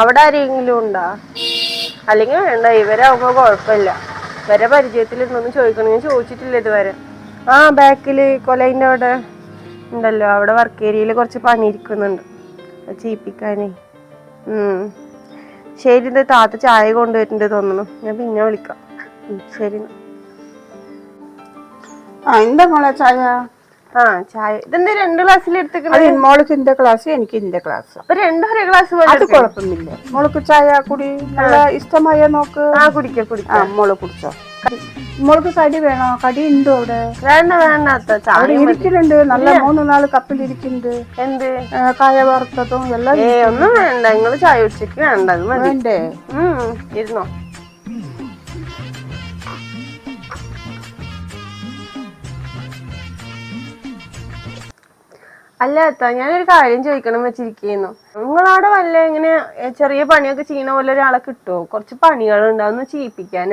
അവിടെ ആരെങ്കിലും ഉണ്ടാ? അല്ലെങ്കിൽ വേണ്ട, ഇവരാകുമ്പോ കുഴപ്പമില്ല. ഇവരെ പരിചയത്തിലുണ്ടോന്ന് ചോദിക്കണം. ഞാൻ ചോദിച്ചിട്ടില്ല ഇതുവരെ. ആ ബാക്കില് കൊലയിന്റെ അവിടെ ഉണ്ടല്ലോ, അവിടെ വർക്ക് ഏരിയയിൽ കുറച്ച് പണി ഇരിക്കുന്നുണ്ട്, ചെയ്യിപ്പിക്കാനേ. ശരി, ഇത് താത്ത ചായ കൊണ്ടുവരുന്നുണ്ട് തോന്നുന്നു. ഞാൻ പിന്നെ വിളിക്കാം. ശരി. എന്താ മോളെ ചായ? ചായ ഇതെന്താ 2 ഗ്ലാസ്സിൽ എടുത്തേക്കണത്? മോൾക്ക് ഇന്റെ ക്ലാസ്, എനിക്ക് ഇന്റെ ക്ലാസ്. അപ്പൊ രണ്ടും ഒരേ ഗ്ലാസ് പോലെ? അത് കുഴപ്പമില്ല. മോൾക്ക് ചായ കുടി നല്ല ഇഷ്ടമായ നോക്ക്. കുടിക്കാം. മോള് കുടിച്ചോ. മോൾക്ക് കടി വേണോ? കടി ഉണ്ടോ അവിടെ? വേണ്ട അവിടെ ഇരിക്കുന്നുണ്ട്, നല്ല 3-4 കപ്പിൽ ഇരിക്കുന്നുണ്ട്. എന്ത്? കായ വറുത്തതും എല്ലാം. ഒന്നും വേണ്ട, നിങ്ങള് ചായ ഉച്ചക്ക് വേണ്ട. വേണ്ടേ? ഇരുന്നോ. അല്ല അത്ത, ഞാനൊരു കാര്യം ചോദിക്കണം വെച്ചിരിക്കുന്നു. നിങ്ങളവിടെ വല്ല ഇങ്ങനെ ചെറിയ പണിയൊക്കെ ചെയ്യണ പോലെ ഒരാളെ കിട്ടുമോ? കുറച്ച് പണികളുണ്ടാവുന്ന ചെയ്യിപ്പിക്കാൻ.